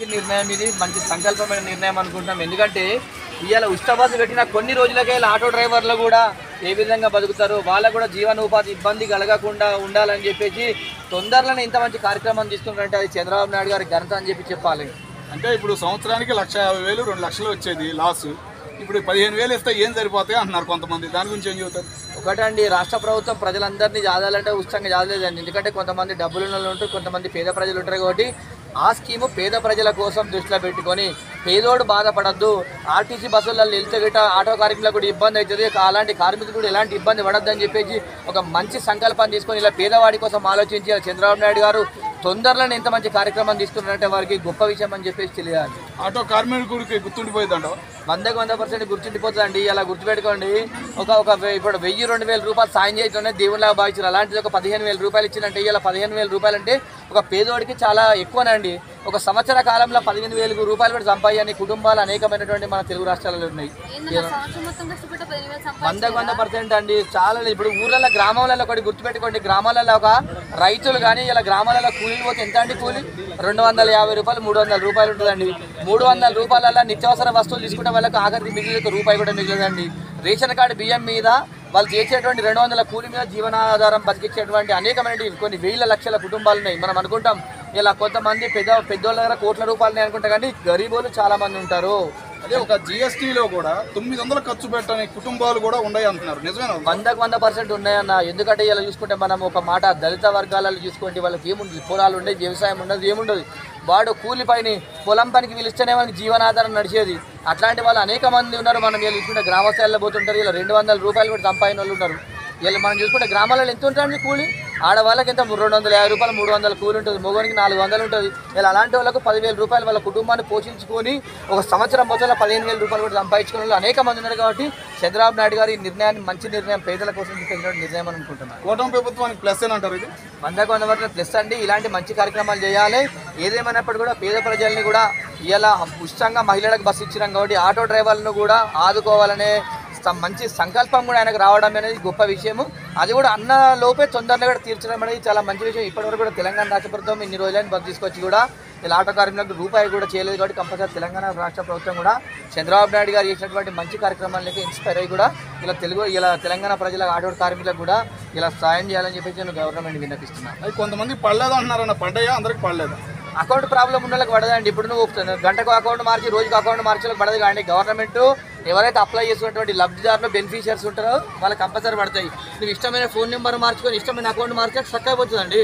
నిర్ణయం ఇది మంచి సంకల్పమైన నిర్ణయం అనుకుంటున్నాం. ఎందుకంటే ఇవాళ ఉచిత పెట్టిన కొన్ని రోజులకే ఆటో డ్రైవర్లు కూడా ఏ విధంగా బతుకుతారు, వాళ్ళకు కూడా జీవనోపాధి ఇబ్బంది కలగకుండా ఉండాలని చెప్పేసి తొందరలోనే ఇంత మంచి కార్యక్రమం తీసుకున్నారంటే అది చంద్రబాబు నాయుడు గారి ఘనత అని చెప్పాలి. అంటే ఇప్పుడు సంవత్సరానికి 1,50,000 2 లక్షలు వచ్చేది లాస్, ఇప్పుడు 15,000 ఇస్తే ఏం సరిపోతాయి అంటున్నారు కొంతమంది. దాని గురించి ఏం చెబుతారు? ఒకటండి, రాష్ట్ర ప్రభుత్వం ప్రజలందరినీ జాదాలంటే ఉచితంగా జాదలేదండి. ఎందుకంటే కొంతమంది డబ్బులు ఉంటారు, కొంతమంది పేద ప్రజలు ఉంటారు. కాబట్టి ఆ స్కీము పేద ప్రజల కోసం దృష్టిలో పెట్టుకొని పేదోడు బాధపడద్దు, ఆర్టీసీ బస్సులలో వెళ్తే గిట్ట ఆటో కార్మికులకు కూడా ఇబ్బంది అవుతుంది, అలాంటి కార్మికులు కూడా ఎలాంటి ఇబ్బంది పడద్దని చెప్పేసి ఒక మంచి సంకల్పం తీసుకొని ఇలా పేదవాడి కోసం ఆలోచించి చంద్రబాబు నాయుడు గారు తొందరలోనే ఎంత మంచి కార్యక్రమం తీసుకున్నారంటే వారికి గొప్ప విషయం అని చెప్పేసి తెలియాలి. ఆటో కార్మికుడికి గుర్తుండిపోయిందంట, 100% గుర్తుండిపోతుందండి. అలా గుర్తుపెట్టుకోండి, ఇప్పుడు 1000-2000 రూపాయలు సాయం చేయటమే దేవుళ్ళగా భావించారు. అలాంటిది ఒక 15,000 రూపాయలు ఇచ్చినంటే ఇలా 15,000 రూపాయలు అంటే ఒక పేదోడికి చాలా ఎక్కువనండి. ఒక సంవత్సర కాలంలో 15,000 రూపాయలు కూడా సంపాదించని కుటుంబాలు అనేకమైనటువంటి మన తెలుగు రాష్ట్రాలలో ఉన్నాయి. 100% అండి. చాలా ఇప్పుడు ఊర్లలో గ్రామాలలో ఒకటి గుర్తుపెట్టుకోండి, గ్రామాలలో ఒక రైతులు కానీ ఇలా గ్రామాలలో కూలీలు పోతే ఎంత అండి కూలి? 250 రూపాయలు 300 రూపాయలు ఉంటుందండి. 300 రూపాయలలో నిత్యావసర వస్తువులు తీసుకుంటే వాళ్ళకి ఆఖరికి మిగిలిన రూపాయి కూడా మిగిలిదండి. రేషన్ కార్డు బియ్యం మీద వాళ్ళు చేసేటువంటి 200 కూలి మీద జీవనాధారం బతికించేటువంటి అనేకమైన కొన్ని వేల లక్షల కుటుంబాలు ఉన్నాయి. మనం అనుకుంటాం ఇలా కొంతమంది పెద్దోళ్ళ దగ్గర కోట్ల రూపాయలు అనుకుంటా, కానీ గరీబోలు చాలా మంది ఉంటారు. అదే ఒక జిఎస్టీలో కూడా 900 ఖర్చు పెట్టని కుటుంబాలు కూడా ఉన్నాయి అంటున్నారు. నిజమేనా? 100% ఉన్నాయన్న. ఎందుకంటే ఇలా చూసుకుంటే మనం ఒక మాట దళిత వర్గాలలో చూసుకుంటే వాళ్ళకి ఏముండదు, పొలాలు ఉండేది, వ్యవసాయం ఉండదు, ఏముండదు. వాడు కూలి పైన పొలం పనికి పిలిస్తేనే మనకి జీవనాధారం నడిచేది. అట్లాంటి వాళ్ళు అనేక మంది ఉన్నారు. మనం ఇలా చూసుకుంటే గ్రామస్థాయిలో పోతుంటారు, ఇలా 200 రూపాయలు కూడా సంపాదిన వాళ్ళు ఉన్నారు. ఇలా మనం చూసుకుంటే గ్రామాలలో ఎంత ఉంటుంది కూలి? ఆడవాళ్ళకి ఎంత 250 రూపాయలు 300 కూలి ఉంటుంది, మగవానికి 400 ఉంటుంది. ఇలా అలాంటి వాళ్ళకు 10,000 రూపాయలు వాళ్ళ కుటుంబాన్ని పోషించుకొని ఒక సంవత్సరం మొత్తంలో 15,000 రూపాయలు కూడా సంపాదించుకునే వాళ్ళు అనేక మంది ఉన్నారు. కాబట్టి చంద్రబాబు నాయుడు గారు ఈ నిర్ణయాన్ని మంచి నిర్ణయం, పేదల కోసం తీసుకెళ్ళిన నిర్ణయం అని అనుకుంటున్నాను. కూటమి ప్రభుత్వానికి ప్లస్ అని అంటారు. ఇది 100% ప్లస్ అండి. ఇలాంటి మంచి కార్యక్రమాలు చేయాలి. ఏదేమైనప్పుడు కూడా పేద ప్రజల్ని కూడా ఇలా ఉచితంగా మహిళలకు బస్సు ఇచ్చినాం కాబట్టి ఆటో డ్రైవర్లను కూడా ఆదుకోవాలనే మంచి సంకల్పం కూడా ఆయనకు రావడం అనేది గొప్ప విషయము. అది కూడా అన్న లోపే తొందరగా కూడా తీర్చడం అనేది చాలా మంచి విషయం. ఇప్పటివరకు కూడా తెలంగాణ రాష్ట్ర ప్రభుత్వం ఇన్ని రోజులని బస్సు తీసుకొచ్చి కూడా ఇలా ఆటో కార్మికులకు రూపాయి కూడా చేయలేదు. కాబట్టి కంపల్సరీ తెలంగాణ రాష్ట్ర ప్రభుత్వం కూడా చంద్రబాబు నాయుడు గారు చేసినటువంటి మంచి కార్యక్రమాలకి ఇన్స్పైర్ అయ్యి కూడా ఇలా తెలంగాణ ప్రజల ఆటో కార్మికులకు కూడా ఇలా సాయం చేయాలని చెప్పేసి నేను గవర్నమెంట్ విన్నపిస్తున్నాను. అది కొంతమంది పడలేదు అంటున్నారన్న, పడ్డాయా? అందరికి పడలేదు. అకౌంట్ ప్రాబ్లం ఉన్న వాళ్ళకి పడదండి. ఇప్పుడు నువ్వు గంటకు అకౌంట్ మార్చి రోజుకు అకౌంట్ మార్చేలకు పడదు. కానీ గవర్నమెంట్ ఎవరైతే అప్లై చేస్తున్నటువంటి లబ్ధిదారులు బెనిఫిషియర్స్ ఉంటారో వాళ్ళకి కంపల్సరీ పడతాయి. నువ్వు ఇష్టమైన ఫోన్ నెంబర్ మార్చుకొని ఇష్టమైన అకౌంట్ మార్చే స్ట్రక్ అయిపోతుందండి.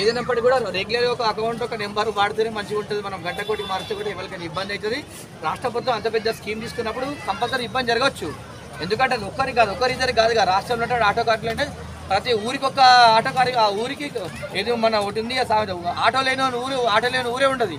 ఏదైనప్పటికీ కూడా రెగ్యులర్గా ఒక అకౌంట్ ఒక నెంబర్ వాడితేనే మంచిగా ఉంటుంది. మనం గంట కోటి మార్చే కూడా ఎవరికైనా ఇబ్బంది అవుతుంది. రాష్ట్ర ప్రభుత్వం అంత పెద్ద స్కీమ్ తీసుకున్నప్పుడు కంపల్సరీ ఇబ్బంది జరగవచ్చు. ఎందుకంటే అది ఒక్కరిద్దరికి కాదుగా. రాష్ట్రంలో ఆటో కార్డులు అంటే ప్రతి ఊరికి ఒక ఆటో కారు, ఆ ఊరికి ఏదో మన ఒకటి ఉంది ఆటో లేని ఊరే ఉంటుంది.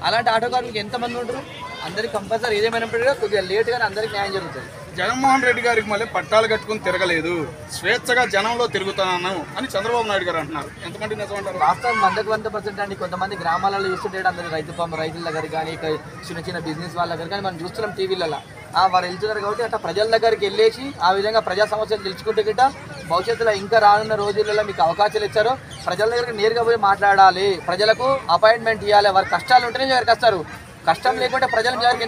అలాంటి ఆటో కార్మికులు ఎంతమంది ఉంటారు? అందరికి కంపల్సరీ ఏదేమైనప్పటికీ కొద్దిగా లేట్గానే అందరికి న్యాయం జరుగుతుంది. జగన్మోహన్ రెడ్డి గారికి మళ్ళీ పట్టాలు కట్టుకుని తిరగలేదు, స్వేచ్ఛగా జనంలో తిరుగుతున్నాను అని చంద్రబాబు నాయుడు గారు అంటున్నారు. ఎంతమంది నిజమంటారు? వాస్తవం 100% అండి. కొంతమంది గ్రామాలలో చూస్తుంటే అందరూ రైతుల దగ్గర కానీ చిన్న బిజినెస్ వాళ్ళ దగ్గర కానీ మనం చూస్తున్నాం టీవీలలో. వారు వెళ్తున్నారు కాబట్టి అట్లా ప్రజల దగ్గరికి వెళ్ళేసి ఆ విధంగా ప్రజా సమస్యలు తెలుసుకుంటే గిట్ట భవిష్యత్తులో ఇంకా రానున్న రోజులలో మీకు అవకాశాలు ఇచ్చారు. ప్రజల దగ్గరికి నేరుగా పోయి మాట్లాడాలి, ప్రజలకు అపాయింట్మెంట్ ఇవ్వాలి. వారి కష్టాలు ఉంటేనే ఎవరికి వస్తారు, కష్టం లేకుంటే ప్రజల దగ్గరికి